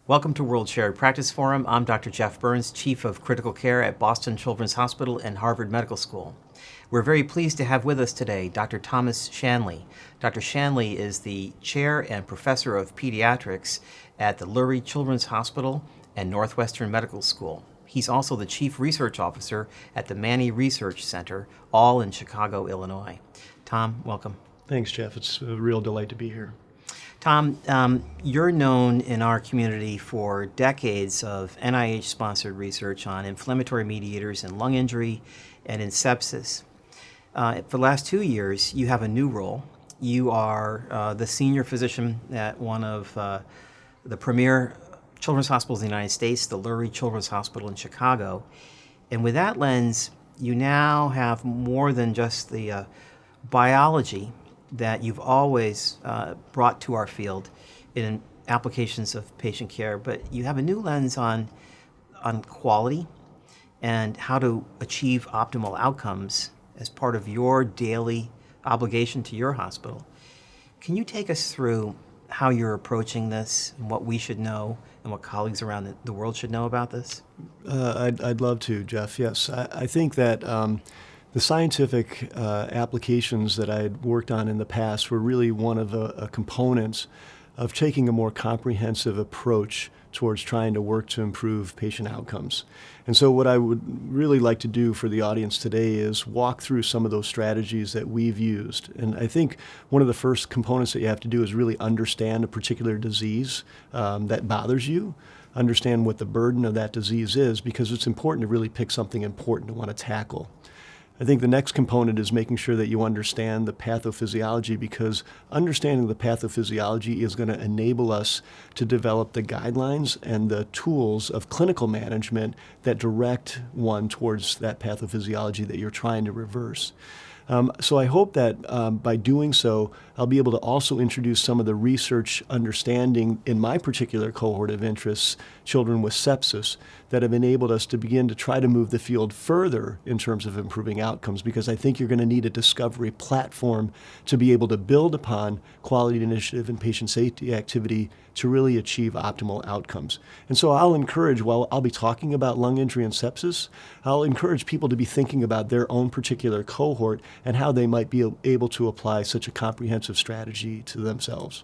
Welcome to World Shared Practice Forum. I'm Dr. Jeff Burns, Chief of Critical Care at Boston Children's Hospital and Harvard Medical School. We're very pleased to have with us today Dr. Thomas Shanley. Dr. Shanley is the Chair and Professor of Pediatrics at the Lurie Children's Hospital and Northwestern Medical School. He's also the Chief Research Officer at the Manny Research Center, all in Chicago, Illinois. Tom, welcome. Thanks, Jeff. It's a real delight to be here. Tom, you're known in our community for decades of NIH-sponsored research on inflammatory mediators in lung injury and in sepsis. For the last 2 years, you have a new role. You are the senior physician at one of the premier children's hospitals in the United States, the Lurie Children's Hospital in Chicago. And with that lens, you now have more than just the biology that you've always brought to our field in applications of patient care, but you have a new lens on quality and how to achieve optimal outcomes as part of your daily obligation to your hospital. Can you take us through how you're approaching this and what we should know and what colleagues around the world should know about this? I'd love to, Jeff. Yes, I think that the scientific applications that I had worked on in the past were really one of the components of taking a more comprehensive approach towards trying to work to improve patient outcomes. And so what I would really like to do for the audience today is walk through some of those strategies that we've used. And I think one of the first components that you have to do is really understand a particular disease that bothers you, understand what the burden of that disease is, because it's important to really pick something important to want to tackle. I think the next component is making sure that you understand the pathophysiology, because understanding the pathophysiology is going to enable us to develop the guidelines and the tools of clinical management that direct one towards that pathophysiology that you're trying to reverse. So I hope that by doing so, I'll be able to also introduce some of the research understanding in my particular cohort of interests, children with sepsis, that have enabled us to begin to try to move the field further in terms of improving outcomes, because I think you're going to need a discovery platform to be able to build upon quality initiative and patient safety activity to really achieve optimal outcomes. And so I'll encourage, while I'll be talking about lung injury and sepsis, I'll encourage people to be thinking about their own particular cohort and how they might be able to apply such a comprehensive strategy to themselves.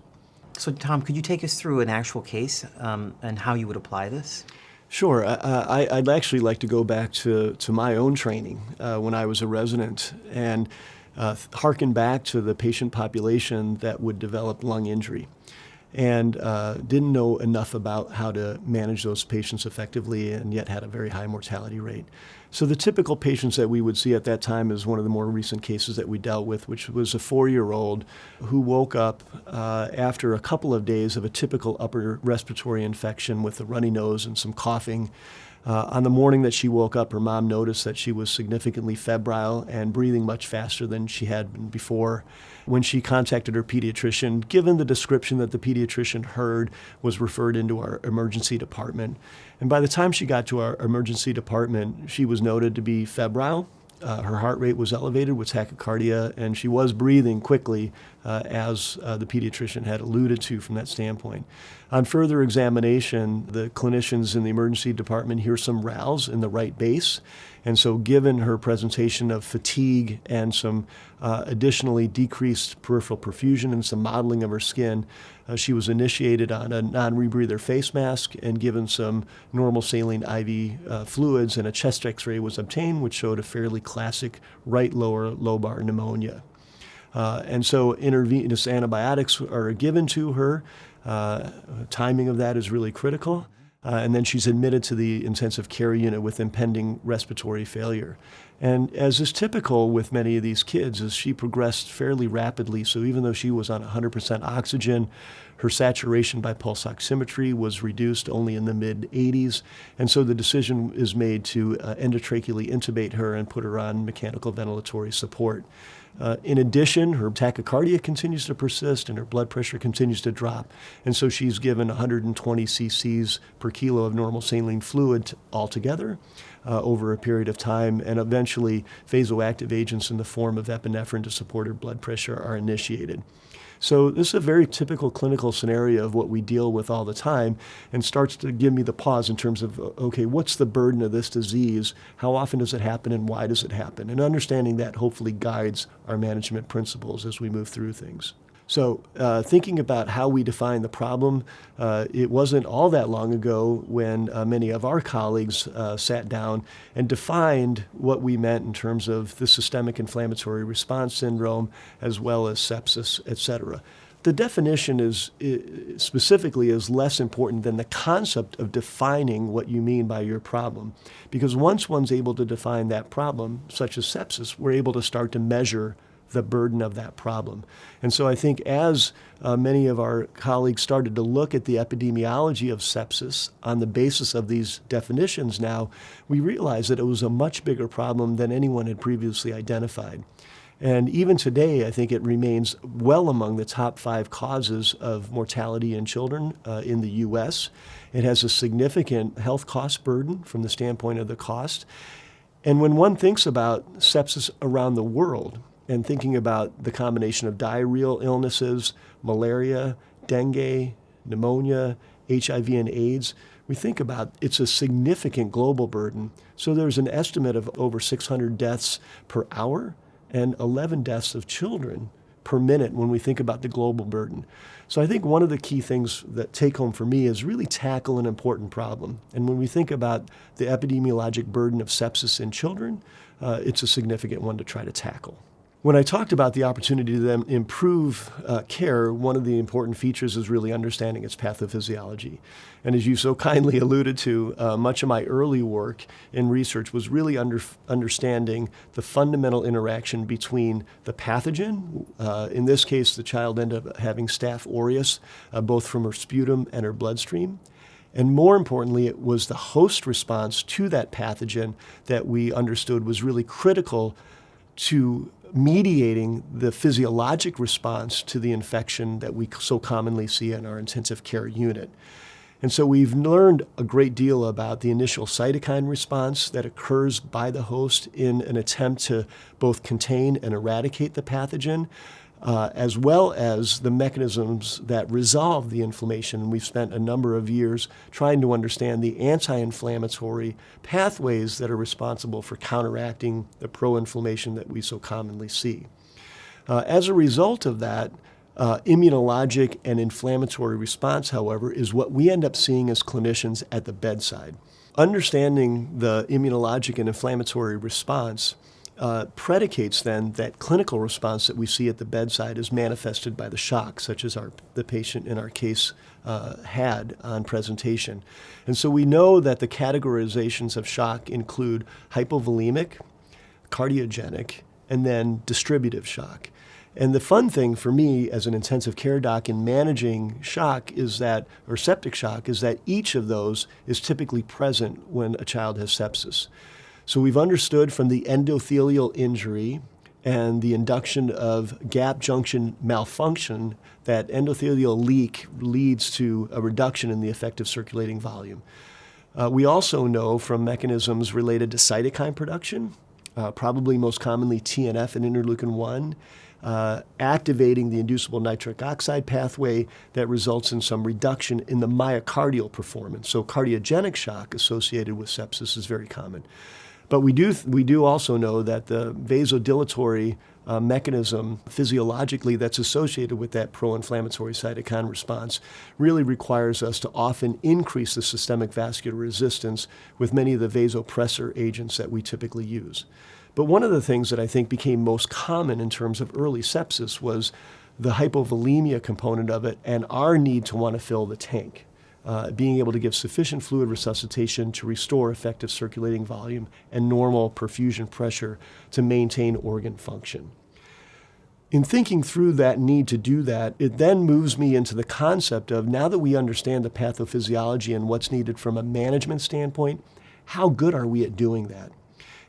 So Tom, could you take us through an actual case and how you would apply this? Sure. I'd actually like to go back to my own training when I was a resident and harken back to the patient population that would develop lung injury, and didn't know enough about how to manage those patients effectively, and yet had a very high mortality rate. So the typical patients that we would see at that time is one of the more recent cases that we dealt with, which was a 4-year-old who woke up after a couple of days of a typical upper respiratory infection with a runny nose and some coughing. On the morning that she woke up, her mom noticed that she was significantly febrile and breathing much faster than she had been before. When she contacted her pediatrician, given the description that the pediatrician heard, was referred into our emergency department. And by the time she got to our emergency department, she was noted to be febrile. Her heart rate was elevated with tachycardia, and she was breathing quickly, as the pediatrician had alluded to from that standpoint. On further examination, the clinicians in the emergency department hear some rales in the right base, and so given her presentation of fatigue and some additionally decreased peripheral perfusion and some modeling of her skin, she was initiated on a non-rebreather face mask and given some normal saline IV fluids, and a chest x-ray was obtained, which showed a fairly classic right lower lobar pneumonia. And so intravenous antibiotics are given to her. Timing of that is really critical. And then she's admitted to the intensive care unit with impending respiratory failure. And as is typical with many of these kids, as she progressed fairly rapidly, so even though she was on 100% oxygen, her saturation by pulse oximetry was reduced only in the mid-80s, and so the decision is made to endotracheally intubate her and put her on mechanical ventilatory support. In addition, her tachycardia continues to persist and her blood pressure continues to drop, and so she's given 120 cc's per kilo of normal saline fluid altogether over a period of time, and eventually vasoactive agents in the form of epinephrine to support her blood pressure are initiated. So this is a very typical clinical scenario of what we deal with all the time, and starts to give me the pause in terms of, okay, what's the burden of this disease? How often does it happen, and why does it happen? And understanding that hopefully guides our management principles as we move through things. So thinking about how we define the problem, it wasn't all that long ago when many of our colleagues sat down and defined what we meant in terms of the systemic inflammatory response syndrome, as well as sepsis, et cetera. The definition is specifically is less important than the concept of defining what you mean by your problem. Because once one's able to define that problem, such as sepsis, we're able to start to measure the burden of that problem. And so I think as many of our colleagues started to look at the epidemiology of sepsis on the basis of these definitions now, we realized that it was a much bigger problem than anyone had previously identified. And even today, I think it remains well among the top 5 causes of mortality in children in the U.S. It has a significant health cost burden from the standpoint of the cost. And when one thinks about sepsis around the world, and thinking about the combination of diarrheal illnesses, malaria, dengue, pneumonia, HIV and AIDS, we think about it's a significant global burden. So there's an estimate of over 600 deaths per hour and 11 deaths of children per minute when we think about the global burden. So I think one of the key things that take home for me is really tackle an important problem. And when we think about the epidemiologic burden of sepsis in children, it's a significant one to try to tackle. When I talked about the opportunity to then improve care, one of the important features is really understanding its pathophysiology. And as you so kindly alluded to, much of my early work in research was really understanding the fundamental interaction between the pathogen. In this case, the child ended up having Staph aureus, both from her sputum and her bloodstream. And more importantly, it was the host response to that pathogen that we understood was really critical to mediating the physiologic response to the infection that we so commonly see in our intensive care unit. And so we've learned a great deal about the initial cytokine response that occurs by the host in an attempt to both contain and eradicate the pathogen, as well as the mechanisms that resolve the inflammation. We've spent a number of years trying to understand the anti-inflammatory pathways that are responsible for counteracting the pro-inflammation that we so commonly see. As a result of that, immunologic and inflammatory response, however, is what we end up seeing as clinicians at the bedside. Understanding the immunologic and inflammatory response predicates then that clinical response that we see at the bedside is manifested by the shock, such as the patient in our case had on presentation. And so we know that the categorizations of shock include hypovolemic, cardiogenic, and then distributive shock. And the fun thing for me as an intensive care doc in managing shock is that, or septic shock, is that each of those is typically present when a child has sepsis. So we've understood from the endothelial injury and the induction of gap junction malfunction that endothelial leak leads to a reduction in the effective circulating volume. We also know from mechanisms related to cytokine production, probably most commonly TNF and interleukin-1, activating the inducible nitric oxide pathway that results in some reduction in the myocardial performance. So cardiogenic shock associated with sepsis is very common. But we do also know that the vasodilatory mechanism physiologically that's associated with that pro-inflammatory cytokine response really requires us to often increase the systemic vascular resistance with many of the vasopressor agents that we typically use. But one of the things that I think became most common in terms of early sepsis was the hypovolemia component of it and our need to want to fill the tank. Being able to give sufficient fluid resuscitation to restore effective circulating volume and normal perfusion pressure to maintain organ function. In thinking through that need to do that, it then moves me into the concept of, now that we understand the pathophysiology and what's needed from a management standpoint, how good are we at doing that?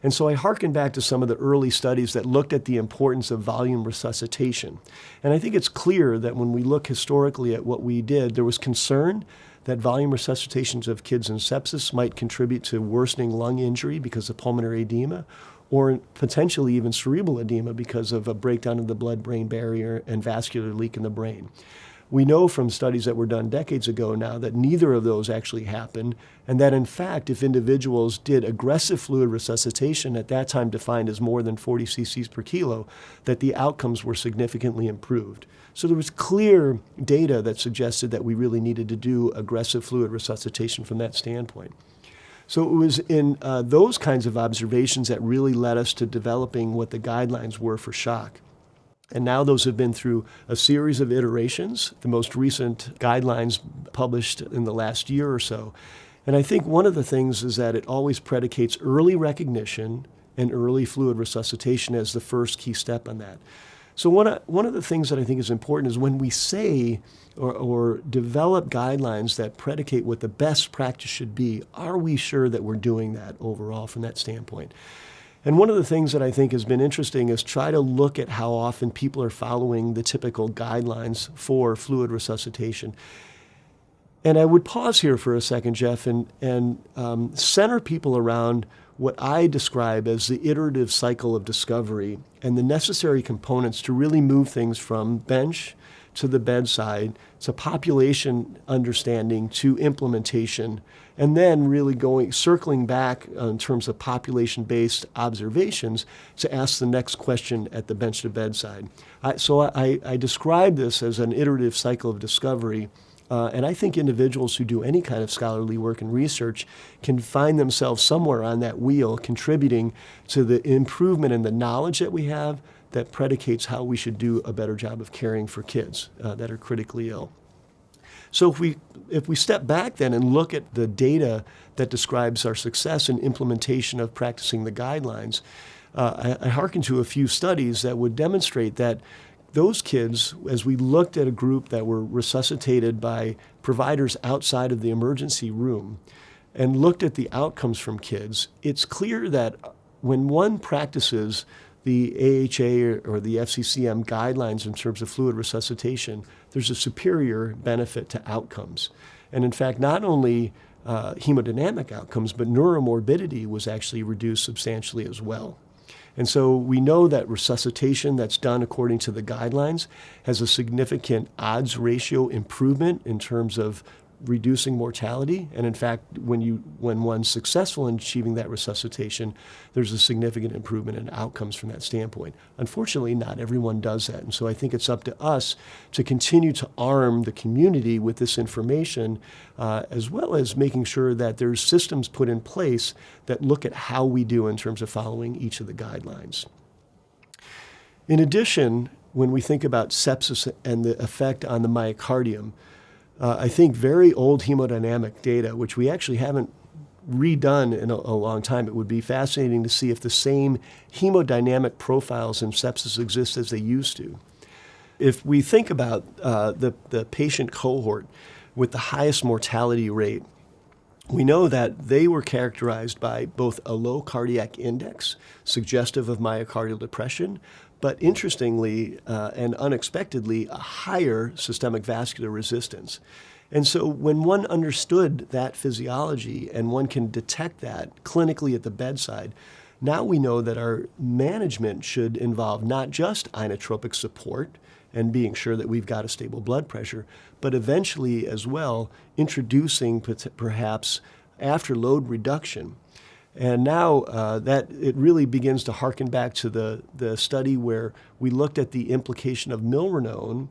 And so I hearken back to some of the early studies that looked at the importance of volume resuscitation. And I think it's clear that when we look historically at what we did, there was concern that volume resuscitations of kids in sepsis might contribute to worsening lung injury because of pulmonary edema, or potentially even cerebral edema because of a breakdown of the blood-brain barrier and vascular leak in the brain. We know from studies that were done decades ago now that neither of those actually happened, and that in fact, if individuals did aggressive fluid resuscitation, at that time defined as more than 40 cc's per kilo, that the outcomes were significantly improved. So there was clear data that suggested that we really needed to do aggressive fluid resuscitation from that standpoint. So it was in those kinds of observations that really led us to developing what the guidelines were for shock. And now those have been through a series of iterations, the most recent guidelines published in the last year or so. And I think one of the things is that it always predicates early recognition and early fluid resuscitation as the first key step on that. So one of the things that I think is important is when we say or develop guidelines that predicate what the best practice should be, are we sure that we're doing that overall from that standpoint? And one of the things that I think has been interesting is try to look at how often people are following the typical guidelines for fluid resuscitation. And I would pause here for a second, Jeff, and center people around what I describe as the iterative cycle of discovery and the necessary components to really move things from bench to the bedside to population understanding to implementation, and then really circling back in terms of population-based observations to ask the next question at the bench to bedside. I describe this as an iterative cycle of discovery. And I think individuals who do any kind of scholarly work and research can find themselves somewhere on that wheel contributing to the improvement in the knowledge that we have that predicates how we should do a better job of caring for kids that are critically ill. So if we step back then and look at the data that describes our success in implementation of practicing the guidelines, I hearken to a few studies that would demonstrate that those kids, as we looked at a group that were resuscitated by providers outside of the emergency room and looked at the outcomes from kids, it's clear that when one practices the AHA or the FCCM guidelines in terms of fluid resuscitation, there's a superior benefit to outcomes. And in fact, not only hemodynamic outcomes, but neuromorbidity was actually reduced substantially as well. And so we know that resuscitation that's done according to the guidelines has a significant odds ratio improvement in terms of reducing mortality. And in fact, when one's successful in achieving that resuscitation, there's a significant improvement in outcomes from that standpoint. Unfortunately, not everyone does that. And so I think it's up to us to continue to arm the community with this information, as well as making sure that there's systems put in place that look at how we do in terms of following each of the guidelines. In addition, when we think about sepsis and the effect on the myocardium, I think very old hemodynamic data, which we actually haven't redone in a long time, it would be fascinating to see if the same hemodynamic profiles in sepsis exist as they used to. If we think about the patient cohort with the highest mortality rate, we know that they were characterized by both a low cardiac index, suggestive of myocardial depression, but interestingly and unexpectedly, a higher systemic vascular resistance. And so when one understood that physiology and one can detect that clinically at the bedside, now we know that our management should involve not just inotropic support and being sure that we've got a stable blood pressure, but eventually as well introducing perhaps after load reduction. And now that it really begins to harken back to the study where we looked at the implication of milrinone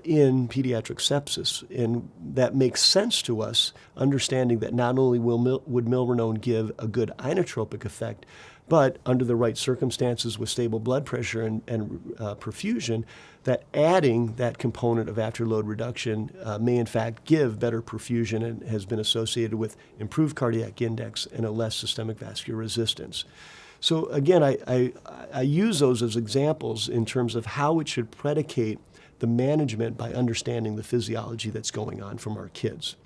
in pediatric sepsis. And that makes sense to us, understanding that not only would milrinone give a good inotropic effect, but under the right circumstances with stable blood pressure and perfusion, that adding that component of afterload reduction may in fact give better perfusion and has been associated with improved cardiac index and a less systemic vascular resistance. So again, I use those as examples in terms of how it should predicate the management by understanding the physiology that's going on from our kids.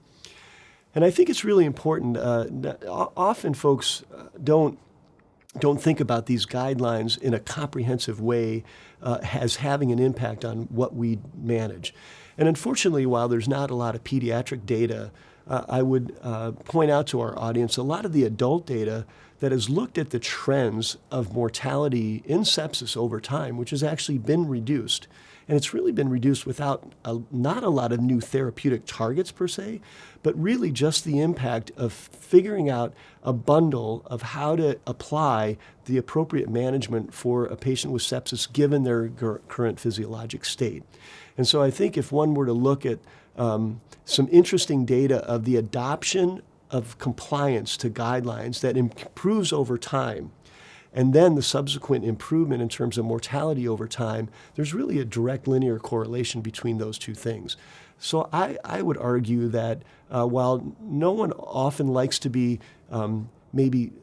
And I think it's really important. Often folks don't think about these guidelines in a comprehensive way as having an impact on what we manage. And unfortunately, while there's not a lot of pediatric data I would point out to our audience a lot of the adult data that has looked at the trends of mortality in sepsis over time, which has actually been reduced. And it's really been reduced without not a lot of new therapeutic targets per se, but really just the impact of figuring out a bundle of how to apply the appropriate management for a patient with sepsis given their current physiologic state. And so I think if one were to look at some interesting data of the adoption of compliance to guidelines that improves over time, and then the subsequent improvement in terms of mortality over time, there's really a direct linear correlation between those two things. So I would argue that while no one often likes to be maybe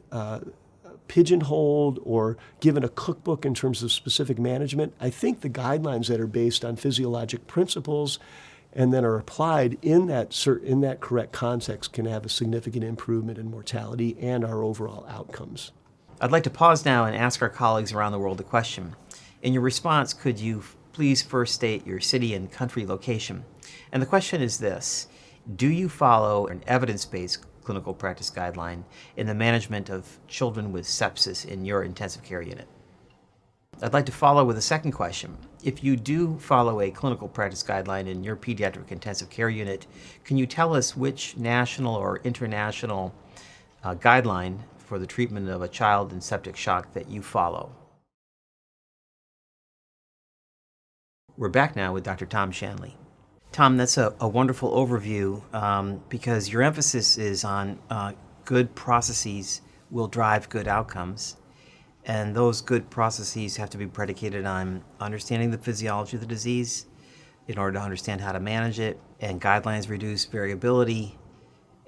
pigeonholed or given a cookbook in terms of specific management, I think the guidelines that are based on physiologic principles and then are applied in that correct context can have a significant improvement in mortality and our overall outcomes. I'd like to pause now and ask our colleagues around the world a question. In your response, could you please first state your city and country location? And the question is this: do you follow an evidence-based clinical practice guideline in the management of children with sepsis in your intensive care unit? I'd like to follow with a second question. If you do follow a clinical practice guideline in your pediatric intensive care unit, can you tell us which national or international guideline for the treatment of a child in septic shock that you follow? We're back now with Dr. Tom Shanley. Tom, that's a wonderful overview because your emphasis is on good processes will drive good outcomes. And those good processes have to be predicated on understanding the physiology of the disease in order to understand how to manage it, and guidelines reduce variability,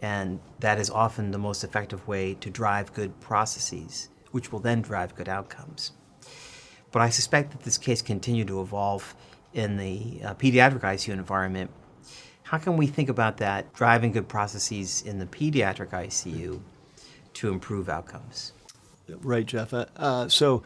and that is often the most effective way to drive good processes, which will then drive good outcomes. But I suspect that this case continue to evolve in the pediatric ICU environment. How can we think about that, driving good processes in the pediatric ICU to improve outcomes? Right, Jeff. So,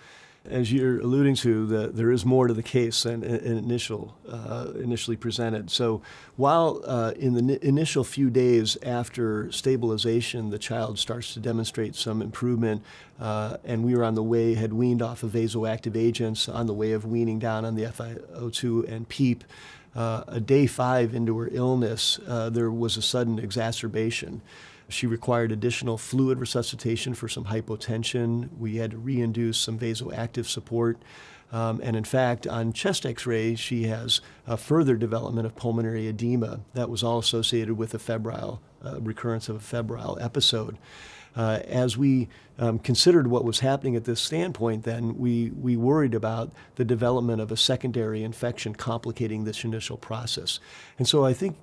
as you're alluding to, there is more to the case than initially presented. So, while in the initial few days after stabilization, the child starts to demonstrate some improvement, and we were on the way, had weaned off of vasoactive agents, on the way of weaning down on the FiO2 and PEEP, a day 5 into her illness, there was a sudden exacerbation. She required additional fluid resuscitation for some hypotension. We had to reinduce some vasoactive support. And in fact, on chest x-ray, she has a further development of pulmonary edema that was all associated with a febrile, recurrence of a febrile episode. As we considered what was happening at this standpoint, then we worried about the development of a secondary infection complicating this initial process. And so I think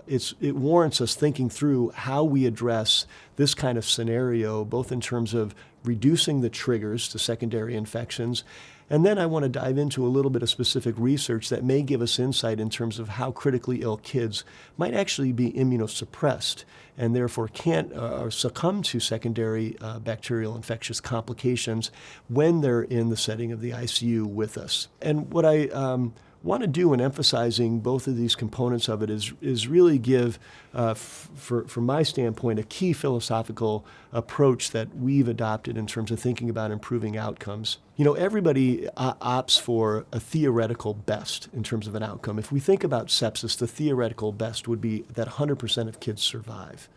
it warrants us thinking through how we address this kind of scenario, both in terms of reducing the triggers to secondary infections. And then I want to dive into a little bit of specific research that may give us insight in terms of how critically ill kids might actually be immunosuppressed and therefore can't succumb to secondary bacterial infectious complications when they're in the setting of the ICU with us. And what I want to do in emphasizing both of these components of it is really give, from my standpoint, a key philosophical approach that we've adopted in terms of thinking about improving outcomes. You know, everybody opts for a theoretical best in terms of an outcome. If we think about sepsis, the theoretical best would be that 100% of kids survive.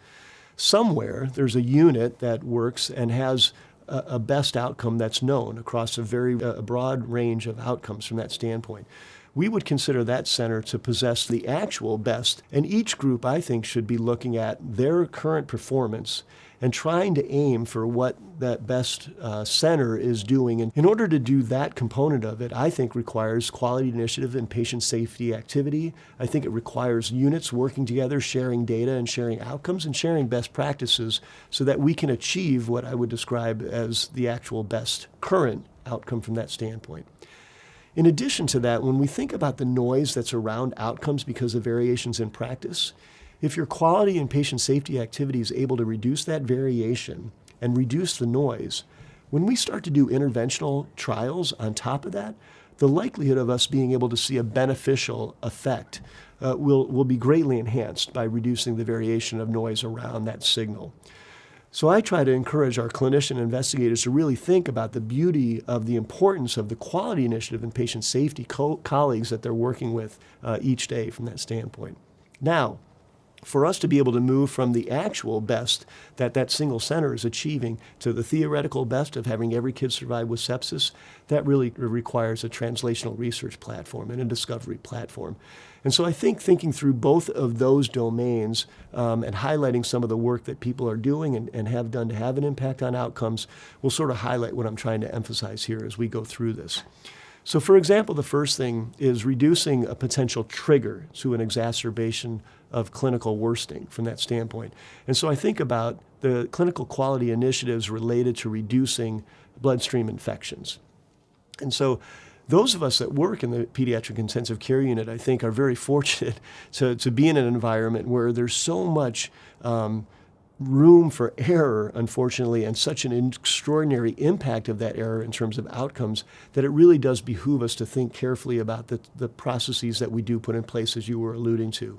Somewhere there's a unit that works and has a best outcome that's known across a very broad range of outcomes from that standpoint. We would consider that center to possess the actual best, and each group, I think, should be looking at their current performance and trying to aim for what that best center is doing. And in order to do that component of it, I think requires quality initiative and patient safety activity. I think it requires units working together, sharing data and sharing outcomes and sharing best practices so that we can achieve what I would describe as the actual best current outcome from that standpoint. In addition to that, when we think about the noise that's around outcomes because of variations in practice, if your quality and patient safety activity is able to reduce that variation and reduce the noise, when we start to do interventional trials on top of that, the likelihood of us being able to see a beneficial effect will be greatly enhanced by reducing the variation of noise around that signal. So I try to encourage our clinician investigators to really think about the beauty of the importance of the quality initiative and patient safety colleagues that they're working with each day from that standpoint. Now, for us to be able to move from the actual best that single center is achieving to the theoretical best of having every kid survive with sepsis, that really requires a translational research platform and a discovery platform. And so I think thinking through both of those domains and highlighting some of the work that people are doing and have done to have an impact on outcomes will sort of highlight what I'm trying to emphasize here as we go through this. So for example, the first thing is reducing a potential trigger to an exacerbation of clinical worsening from that standpoint. And so I think about the clinical quality initiatives related to reducing bloodstream infections. And so those of us that work in the pediatric intensive care unit, I think, are very fortunate to be in an environment where there's so much room for error, unfortunately, and such an extraordinary impact of that error in terms of outcomes that it really does behoove us to think carefully about the processes that we do put in place, as you were alluding to.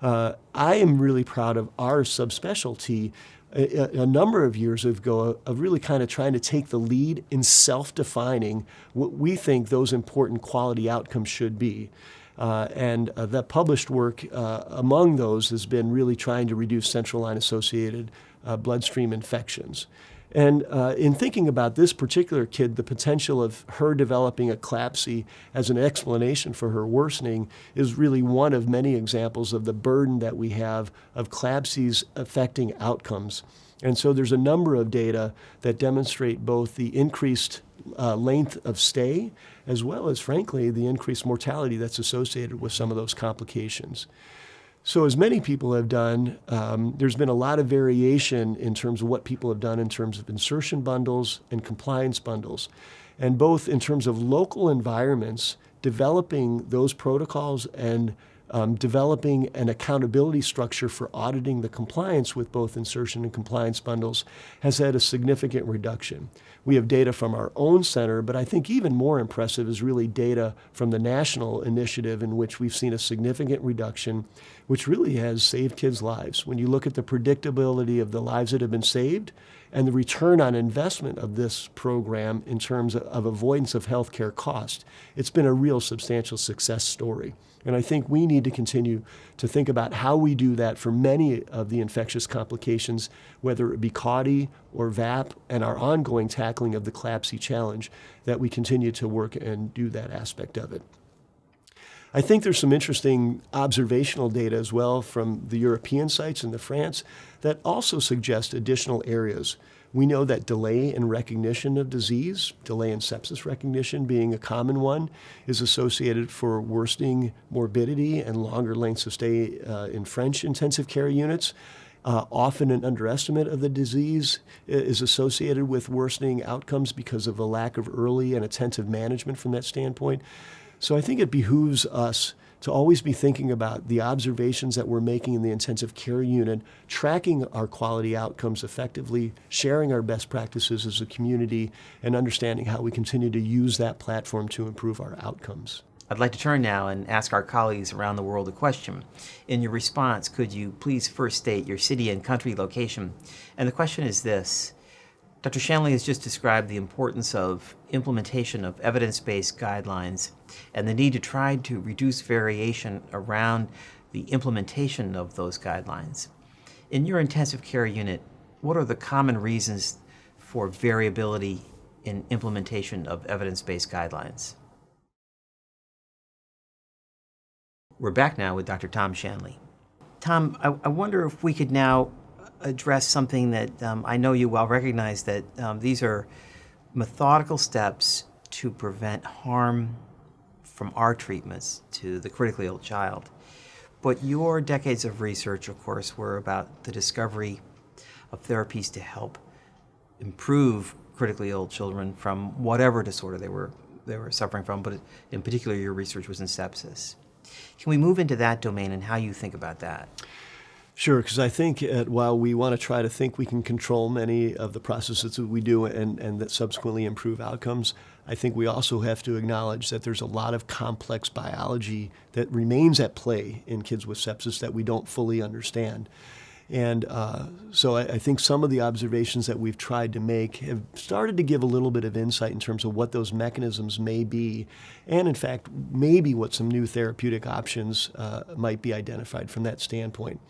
I am really proud of our subspecialty a number of years ago of really kind of trying to take the lead in self-defining what we think those important quality outcomes should be. And the published work among those has been really trying to reduce central line associated bloodstream infections. And in thinking about this particular kid, the potential of her developing eclampsia as an explanation for her worsening is really one of many examples of the burden that we have of eclampsias affecting outcomes. And so there's a number of data that demonstrate both the increased length of stay as well as, frankly, the increased mortality that's associated with some of those complications. So as many people have done, there's been a lot of variation in terms of what people have done in terms of insertion bundles and compliance bundles. And both in terms of local environments, developing those protocols and developing an accountability structure for auditing the compliance with both insertion and compliance bundles has had a significant reduction. We have data from our own center, but I think even more impressive is really data from the national initiative in which we've seen a significant reduction, which really has saved kids' lives. When you look at the predictability of the lives that have been saved and the return on investment of this program in terms of avoidance of healthcare cost, it's been a real substantial success story. And I think we need to continue to think about how we do that for many of the infectious complications, whether it be CAUTI or VAP, and our ongoing tackling of the CLABSI challenge, that we continue to work and do that aspect of it. I think there's some interesting observational data as well from the European sites and the France that also suggest additional areas. We know that delay in recognition of disease, delay in sepsis recognition being a common one, is associated for worsening morbidity and longer lengths of stay in French intensive care units. Often an underestimate of the disease is associated with worsening outcomes because of a lack of early and attentive management from that standpoint. So I think it behooves us to always be thinking about the observations that we're making in the intensive care unit, tracking our quality outcomes effectively, sharing our best practices as a community, and understanding how we continue to use that platform to improve our outcomes. I'd like to turn now and ask our colleagues around the world a question. In your response, could you please first state your city and country location? And the question is this. Dr. Shanley has just described the importance of implementation of evidence-based guidelines and the need to try to reduce variation around the implementation of those guidelines. In your intensive care unit, what are the common reasons for variability in implementation of evidence-based guidelines? We're back now with Dr. Tom Shanley. Tom, I wonder if we could now address something that I know you well recognize, that these are methodical steps to prevent harm from our treatments to the critically ill child. But your decades of research, of course, were about the discovery of therapies to help improve critically ill children from whatever disorder they were suffering from, but in particular your research was in sepsis. Can we move into that domain and how you think about that? Sure, because I think while we want to try to think we can control many of the processes that we do and that subsequently improve outcomes, I think we also have to acknowledge that there's a lot of complex biology that remains at play in kids with sepsis that we don't fully understand. And so I think some of the observations that we've tried to make have started to give a little bit of insight in terms of what those mechanisms may be, and in fact, maybe what some new therapeutic options might be identified from that standpoint.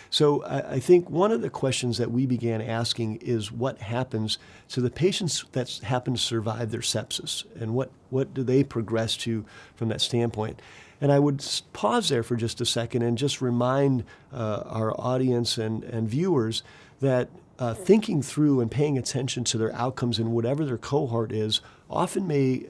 So I think one of the questions that we began asking is what happens to the patients that happen to survive their sepsis, and what do they progress to from that standpoint? And I would pause there for just a second and just remind our audience and viewers that thinking through and paying attention to their outcomes in whatever their cohort is often may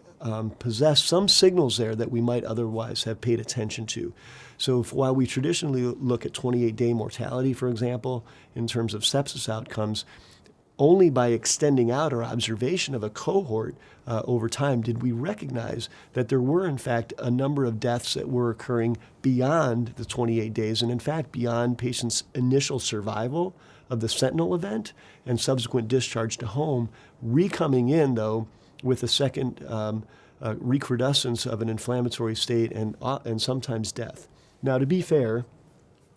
possess some signals there that we might otherwise have paid attention to. So while we traditionally look at 28-day mortality, for example, in terms of sepsis outcomes, only by extending out our observation of a cohort over time did we recognize that there were, in fact, a number of deaths that were occurring beyond the 28 days, and in fact, beyond patients' initial survival of the sentinel event and subsequent discharge to home, recoming in, though, with a second recrudescence of an inflammatory state and sometimes death. Now, to be fair,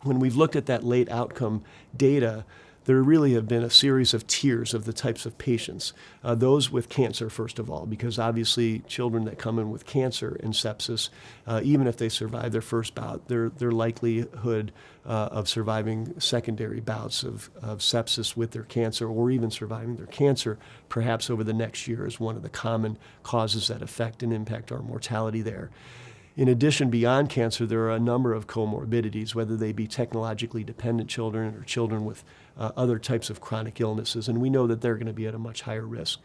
when we've looked at that late outcome data, there really have been a series of tiers of the types of patients. Those with cancer, first of all, because obviously children that come in with cancer and sepsis, even if they survive their first bout, their likelihood of surviving secondary bouts of sepsis with their cancer, or even surviving their cancer, perhaps over the next year, is one of the common causes that affect and impact our mortality there. In addition, beyond cancer, there are a number of comorbidities, whether they be technologically dependent children or children with other types of chronic illnesses, and we know that they're going to be at a much higher risk.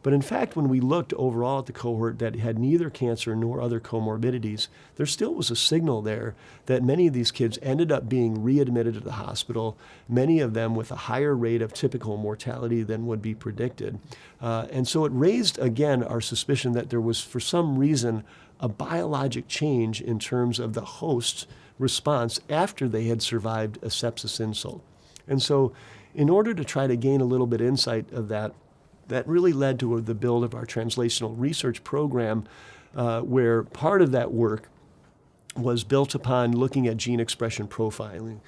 But in fact, when we looked overall at the cohort that had neither cancer nor other comorbidities, there still was a signal there that many of these kids ended up being readmitted to the hospital, many of them with a higher rate of typical mortality than would be predicted. And so it raised, again, our suspicion that there was, for some reason, a biologic change in terms of the host's response after they had survived a sepsis insult. And so in order to try to gain a little bit insight of that really led to the build of our translational research program, where part of that work was built upon looking at gene expression profiling.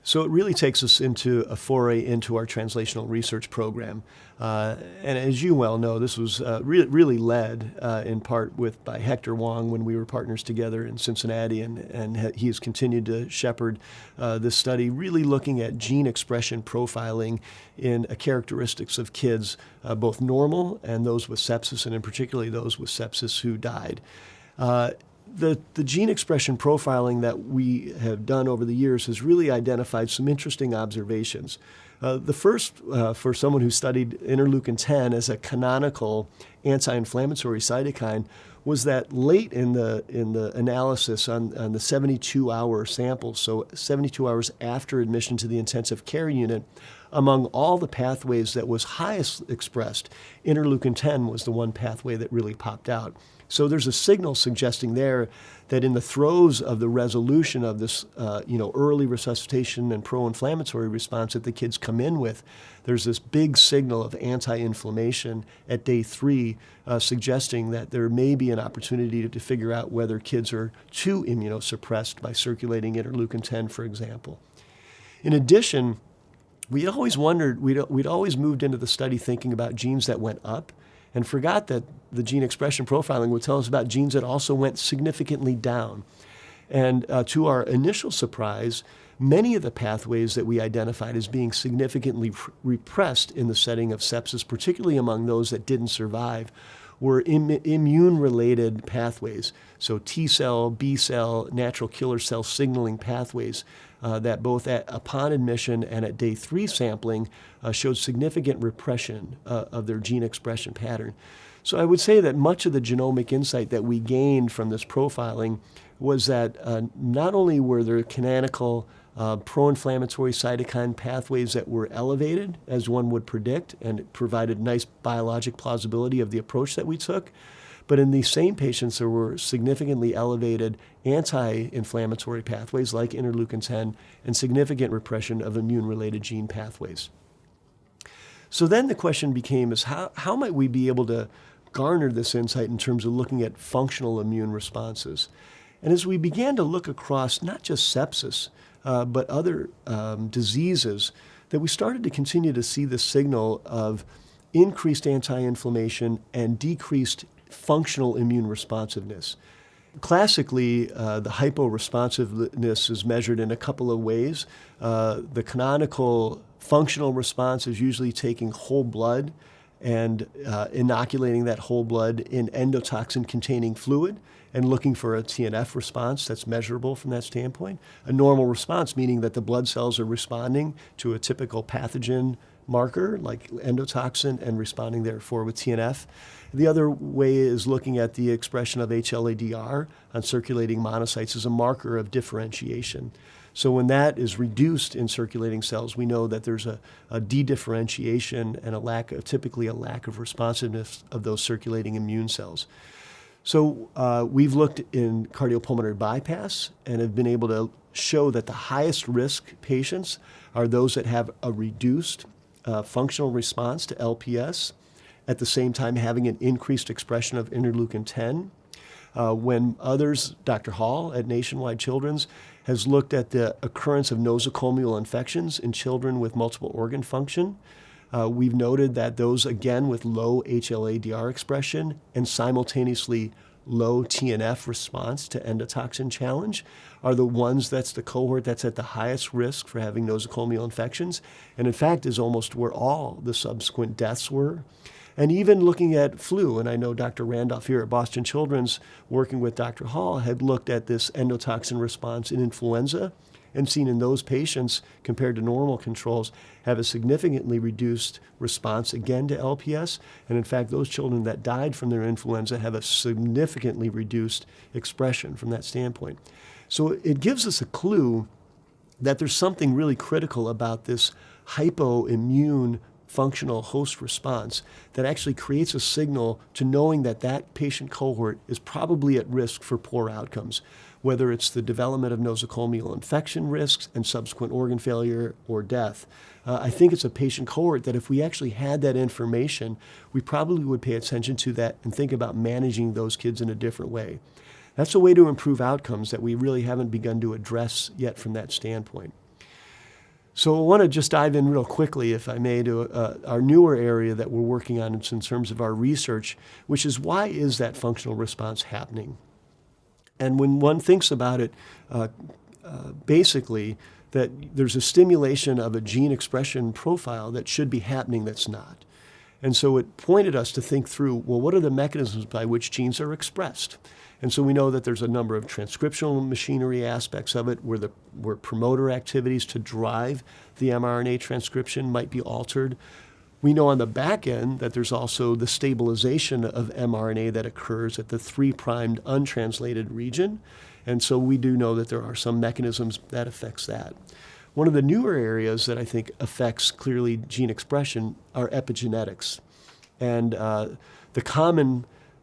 So it really takes us into a foray into our translational research program. And as you well know, this was really led in part by Hector Wong when we were partners together in Cincinnati, and he has continued to shepherd this study, really looking at gene expression profiling in characteristics of kids, both normal and those with sepsis, and in particularly those with sepsis who died. The gene expression profiling that we have done over the years has really identified some interesting observations. The first, for someone who studied interleukin-10 as a canonical anti-inflammatory cytokine, was that late in the analysis on the 72-hour sample, so 72 hours after admission to the intensive care unit, among all the pathways that was highest expressed, interleukin-10 was the one pathway that really popped out. So there's a signal suggesting there that in the throes of the resolution of this, early resuscitation and pro-inflammatory response that the kids come in with, there's this big signal of anti-inflammation at day 3, suggesting that there may be an opportunity to figure out whether kids are too immunosuppressed by circulating interleukin-10, for example. In addition, we always wondered, we'd always moved into the study thinking about genes that went up, and forgot that the gene expression profiling would tell us about genes that also went significantly down. And to our initial surprise, many of the pathways that we identified as being significantly repressed in the setting of sepsis, particularly among those that didn't survive, were immune-related pathways. So T cell, B cell, natural killer cell signaling pathways that both upon admission and at day 3 sampling showed significant repression of their gene expression pattern. So I would say that much of the genomic insight that we gained from this profiling was that not only were there canonical pro-inflammatory cytokine pathways that were elevated, as one would predict, and it provided nice biologic plausibility of the approach that we took, But in these same patients, there were significantly elevated anti-inflammatory pathways like interleukin-10 and significant repression of immune-related gene pathways. So then the question became is how might we be able to garner this insight in terms of looking at functional immune responses? And as we began to look across not just sepsis, but other diseases, that we started to continue to see the signal of increased anti-inflammation and decreased functional immune responsiveness. Classically, the hyporesponsiveness is measured in a couple of ways. The canonical functional response is usually taking whole blood and inoculating that whole blood in endotoxin-containing fluid and looking for a TNF response that's measurable from that standpoint. A normal response, meaning that the blood cells are responding to a typical pathogen marker like endotoxin and responding therefore with TNF. The other way is looking at the expression of HLA-DR on circulating monocytes as a marker of differentiation. So when that is reduced in circulating cells, we know that there's a de-differentiation and typically a lack of responsiveness of those circulating immune cells. So we've looked in cardiopulmonary bypass and have been able to show that the highest risk patients are those that have a reduced functional response to LPS, at the same time having an increased expression of interleukin-10. When others, Dr. Hall at Nationwide Children's, has looked at the occurrence of nosocomial infections in children with multiple organ function. We've noted that those, again, with low HLA-DR expression and simultaneously low TNF response to endotoxin challenge are the ones that's the cohort that's at the highest risk for having nosocomial infections. And in fact, is almost where all the subsequent deaths were. And even looking at flu, and I know Dr. Randolph here at Boston Children's, working with Dr. Hall, had looked at this endotoxin response in influenza and seen in those patients, compared to normal controls, have a significantly reduced response again to LPS. And in fact, those children that died from their influenza have a significantly reduced expression from that standpoint. So it gives us a clue that there's something really critical about this hypoimmune functional host response that actually creates a signal to knowing that that patient cohort is probably at risk for poor outcomes, whether it's the development of nosocomial infection risks and subsequent organ failure or death. I think it's a patient cohort that if we actually had that information, we probably would pay attention to that and think about managing those kids in a different way. That's a way to improve outcomes that we really haven't begun to address yet from that standpoint. So I want to just dive in real quickly, if I may, to our newer area that we're working on in terms of our research, which is why is that functional response happening? And when one thinks about it, basically, that there's a stimulation of a gene expression profile that should be happening that's not. And so it pointed us to think through, well, what are the mechanisms by which genes are expressed? And so we know that there's a number of transcriptional machinery aspects of it where promoter activities to drive the mRNA transcription might be altered. We know on the back end that there's also the stabilization of mRNA that occurs at the 3' untranslated region. And so we do know that there are some mechanisms that affects that. One of the newer areas that I think affects clearly gene expression are epigenetics. And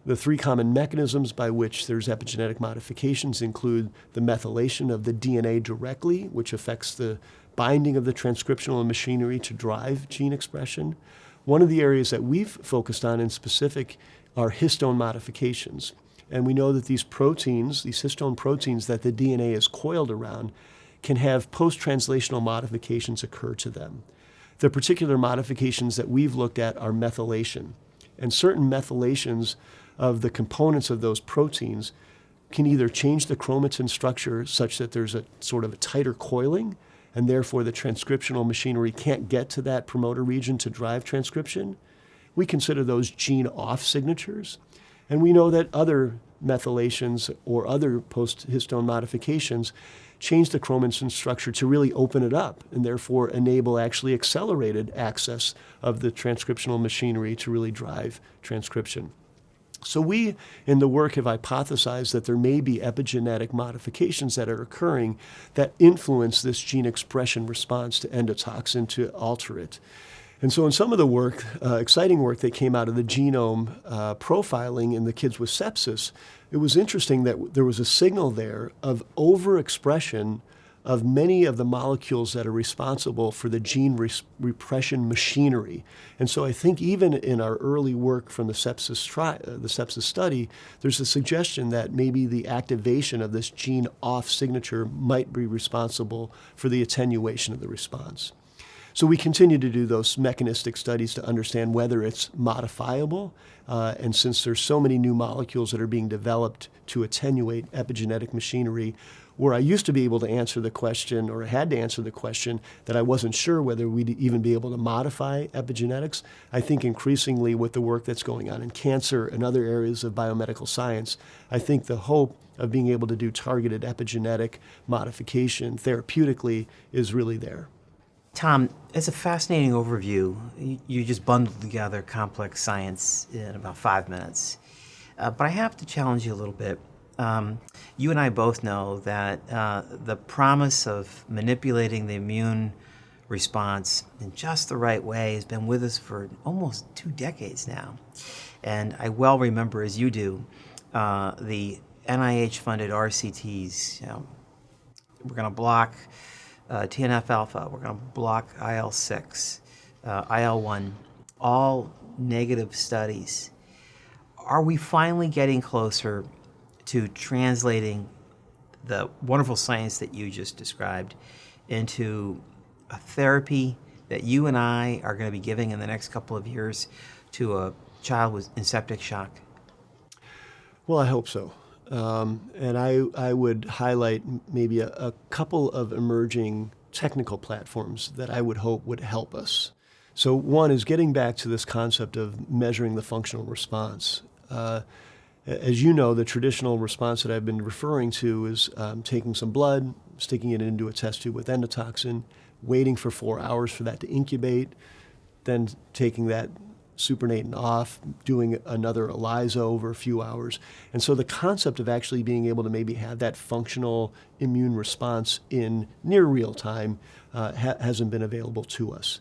the 3 common mechanisms by which there's epigenetic modifications include the methylation of the DNA directly, which affects the binding of the transcriptional machinery to drive gene expression. One of the areas that we've focused on in specific are histone modifications. And we know that these proteins, these histone proteins that the DNA is coiled around, can have post-translational modifications occur to them. The particular modifications that we've looked at are methylation. And certain methylations of the components of those proteins can either change the chromatin structure such that there's a sort of a tighter coiling, and therefore the transcriptional machinery can't get to that promoter region to drive transcription. We consider those gene-off signatures. And we know that other methylations or other post-histone modifications change the chromatin structure to really open it up and therefore enable actually accelerated access of the transcriptional machinery to really drive transcription. So we, in the work, have hypothesized that there may be epigenetic modifications that are occurring that influence this gene expression response to endotoxin to alter it. And so in some of the work, exciting work that came out of the genome profiling in the kids with sepsis, it was interesting that there was a signal there of overexpression of many of the molecules that are responsible for the gene repression machinery. And so I think even in our early work from the sepsis study, there's a suggestion that maybe the activation of this gene off signature might be responsible for the attenuation of the response. So we continue to do those mechanistic studies to understand whether it's modifiable. And since there's so many new molecules that are being developed to attenuate epigenetic machinery, where I used to be able to answer the question, or had to answer the question, that I wasn't sure whether we'd even be able to modify epigenetics, I think increasingly with the work that's going on in cancer and other areas of biomedical science, I think the hope of being able to do targeted epigenetic modification therapeutically is really there. Tom, it's a fascinating overview. You just bundled together complex science in about 5 minutes. But I have to challenge you a little bit. You and I both know that the promise of manipulating the immune response in just the right way has been with us for almost 2 decades now. And I well remember, as you do, the NIH-funded RCTs. We're going to block TNF-alpha, we're going to block IL-6, IL-1, all negative studies. Are we finally getting closer to translating the wonderful science that you just described into a therapy that you and I are going to be giving in the next couple of years to a child in septic shock? Well, I hope so. And I would highlight maybe a couple of emerging technical platforms that I would hope would help us. So one is getting back to this concept of measuring the functional response. As you know, the traditional response that I've been referring to is taking some blood, sticking it into a test tube with endotoxin, waiting for 4 hours for that to incubate, then taking that supernatant off, doing another ELISA over a few hours. And so the concept of actually being able to maybe have that functional immune response in near real time hasn't been available to us.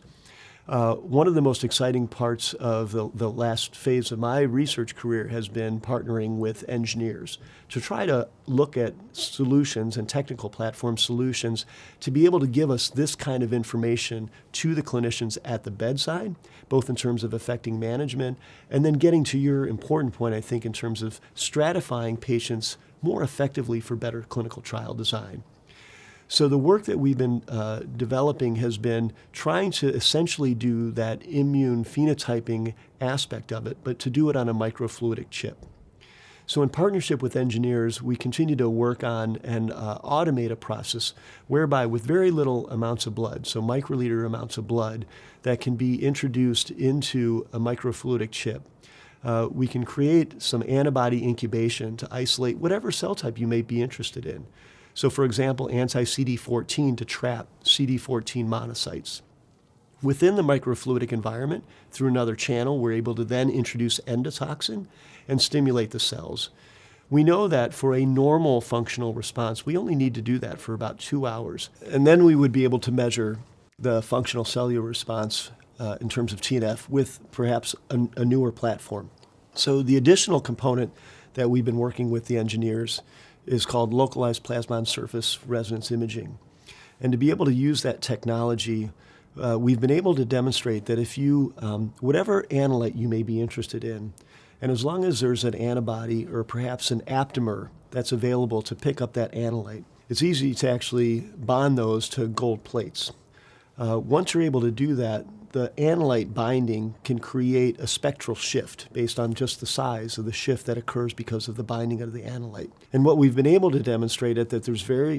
One of the most exciting parts of the last phase of my research career has been partnering with engineers to try to look at solutions and technical platform solutions to be able to give us this kind of information to the clinicians at the bedside, both in terms of affecting management and then getting to your important point, I think, in terms of stratifying patients more effectively for better clinical trial design. So the work that we've been developing has been trying to essentially do that immune phenotyping aspect of it, but to do it on a microfluidic chip. So in partnership with engineers, we continue to work on and automate a process whereby with very little amounts of blood, so microliter amounts of blood that can be introduced into a microfluidic chip, we can create some antibody incubation to isolate whatever cell type you may be interested in. So for example, anti-CD14 to trap CD14 monocytes. Within the microfluidic environment, through another channel, we're able to then introduce endotoxin and stimulate the cells. We know that for a normal functional response, we only need to do that for about 2 hours. And then we would be able to measure the functional cellular response in terms of TNF with perhaps a newer platform. So the additional component that we've been working with the engineers is called localized plasmon surface resonance imaging. And to be able to use that technology, we've been able to demonstrate that if you, whatever analyte you may be interested in, and as long as there's an antibody or perhaps an aptamer that's available to pick up that analyte, it's easy to actually bond those to gold plates. Once you're able to do that, the analyte binding can create a spectral shift based on just the size of the shift that occurs because of the binding of the analyte. And what we've been able to demonstrate is that there's very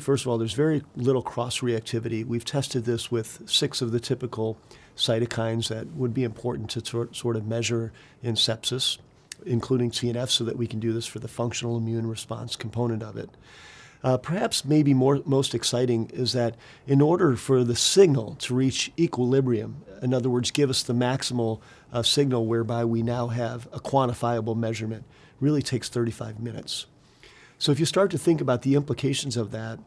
little cross-reactivity. We've tested this with 6 of the typical cytokines that would be important to sort of measure in sepsis, including TNF, so that we can do this for the functional immune response component of it. Perhaps maybe most exciting is that in order for the signal to reach equilibrium, in other words, give us the maximal signal whereby we now have a quantifiable measurement, really takes 35 minutes. So if you start to think about the implications of that,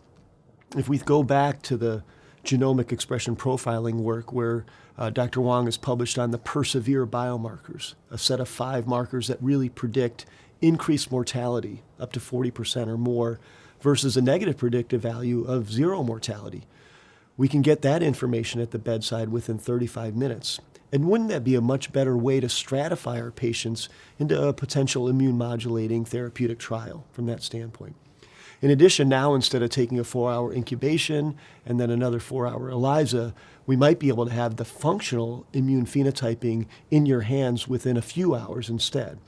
if we go back to the genomic expression profiling work where Dr. Wong has published on the Persevere biomarkers, a set of 5 markers that really predict increased mortality up to 40% or more versus a negative predictive value of 0 mortality. We can get that information at the bedside within 35 minutes. And wouldn't that be a much better way to stratify our patients into a potential immune modulating therapeutic trial from that standpoint? In addition, now instead of taking a 4-hour incubation and then another 4-hour ELISA, we might be able to have the functional immune phenotyping in your hands within a few hours instead.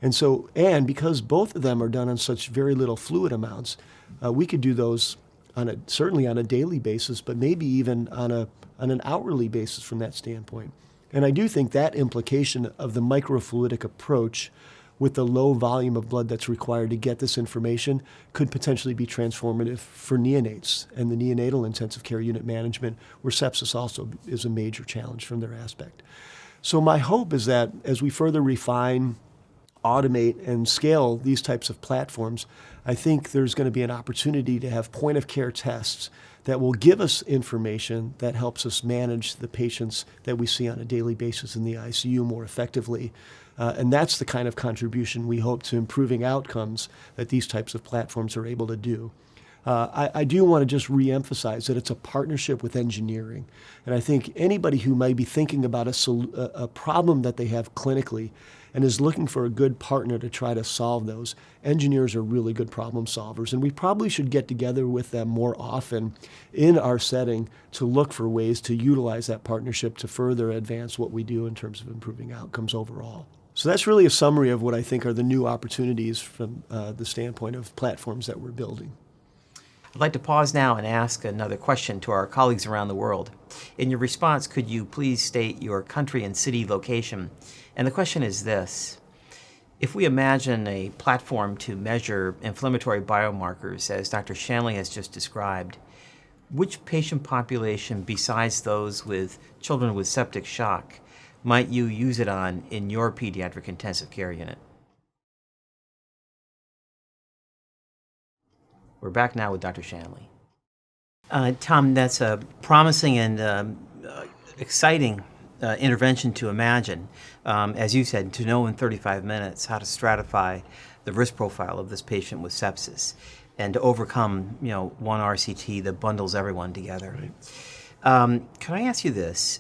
And because both of them are done on such very little fluid amounts, we could do those certainly on a daily basis, but maybe even on an hourly basis from that standpoint. And I do think that implication of the microfluidic approach with the low volume of blood that's required to get this information could potentially be transformative for neonates and the neonatal intensive care unit management, where sepsis also is a major challenge from their aspect. So my hope is that as we further refine, automate, and scale these types of platforms, I think there's going to be an opportunity to have point-of-care tests that will give us information that helps us manage the patients that we see on a daily basis in the ICU more effectively. And that's the kind of contribution we hope to improving outcomes that these types of platforms are able to do. I do want to just reemphasize that it's a partnership with engineering. And I think anybody who might be thinking about a problem that they have clinically and is looking for a good partner to try to solve those, engineers are really good problem solvers. And we probably should get together with them more often in our setting to look for ways to utilize that partnership to further advance what we do in terms of improving outcomes overall. So that's really a summary of what I think are the new opportunities from the standpoint of platforms that we're building. I'd like to pause now and ask another question to our colleagues around the world. In your response, could you please state your country and city location? And the question is this: if we imagine a platform to measure inflammatory biomarkers, as Dr. Shanley has just described, which patient population besides those with children with septic shock might you use it on in your pediatric intensive care unit? We're back now with Dr. Shanley. Tom, that's a promising and exciting intervention to imagine. As you said, to know in 35 minutes how to stratify the risk profile of this patient with sepsis and to overcome, one RCT that bundles everyone together. Right. Can I ask you this?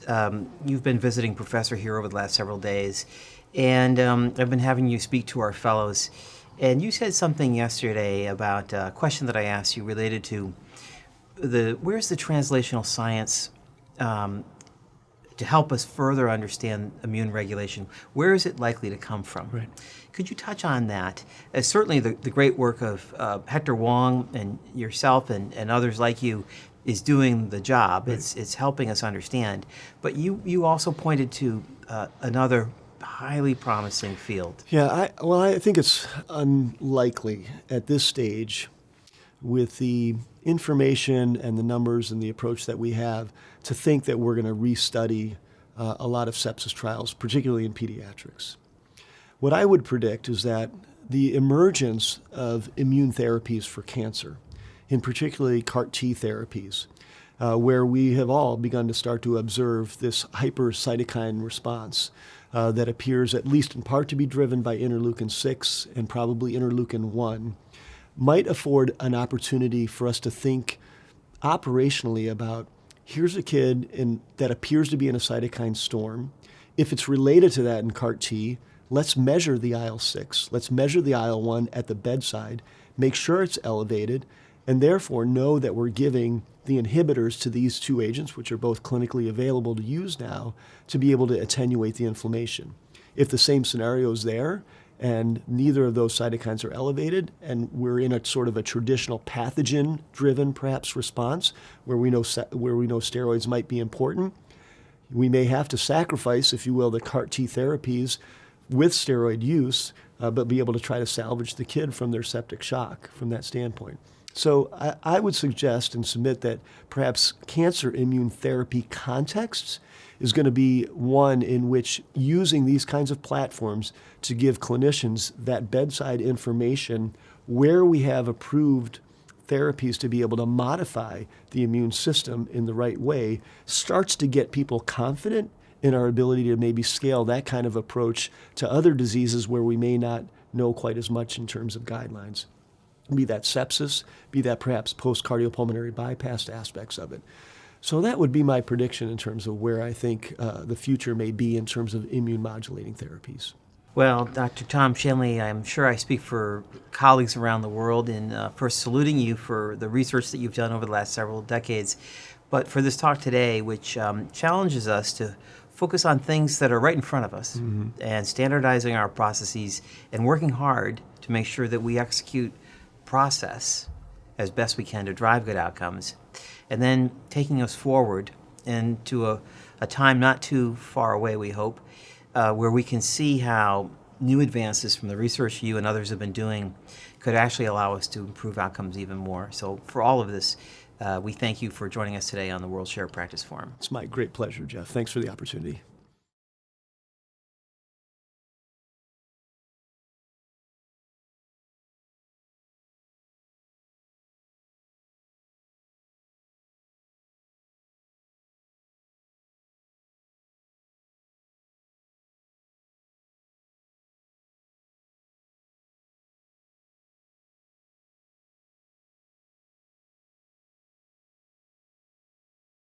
You've been visiting Professor here over the last several days, and I've been having you speak to our fellows. And you said something yesterday about a question that I asked you related to where's the translational science to help us further understand immune regulation? Where is it likely to come from? Right. Could you touch on that? Certainly the great work of Hector Wong and yourself and others like you is doing the job. Right. It's helping us understand. But you also pointed to another highly promising field. Yeah, I think it's unlikely at this stage, with the information and the numbers and the approach that we have, to think that we're going to restudy a lot of sepsis trials, particularly in pediatrics. What I would predict is that the emergence of immune therapies for cancer, in particularly CAR-T therapies, where we have all begun to start to observe this hypercytokine response that appears at least in part to be driven by interleukin-6 and probably interleukin-1, might afford an opportunity for us to think operationally about, here's a kid that appears to be in a cytokine storm. If it's related to that in CAR-T, let's measure the IL-6. Let's measure the IL-1 at the bedside, make sure it's elevated, and therefore know that we're giving the inhibitors to these two agents, which are both clinically available to use now, to be able to attenuate the inflammation. If the same scenario is there and neither of those cytokines are elevated and we're in a sort of a traditional pathogen-driven perhaps response where we know steroids might be important, we may have to sacrifice, if you will, the CAR-T therapies with steroid use, but be able to try to salvage the kid from their septic shock from that standpoint. So I would suggest and submit that perhaps cancer immune therapy contexts is going to be one in which using these kinds of platforms to give clinicians that bedside information where we have approved therapies to be able to modify the immune system in the right way starts to get people confident in our ability to maybe scale that kind of approach to other diseases where we may not know quite as much in terms of guidelines. Be that sepsis, be that perhaps post-cardiopulmonary bypass aspects of it. So that would be my prediction in terms of where I think the future may be in terms of immune modulating therapies. Well, Dr. Tom Shanley, I'm sure I speak for colleagues around the world in first saluting you for the research that you've done over the last several decades, but for this talk today, which challenges us to focus on things that are right in front of us and standardizing our processes and working hard to make sure that we execute process as best we can to drive good outcomes, and then taking us forward into a time not too far away, we hope, where we can see how new advances from the research you and others have been doing could actually allow us to improve outcomes even more. So for all of this, we thank you for joining us today on the World Shared Practice Forum. It's my great pleasure, Jeff. Thanks for the opportunity.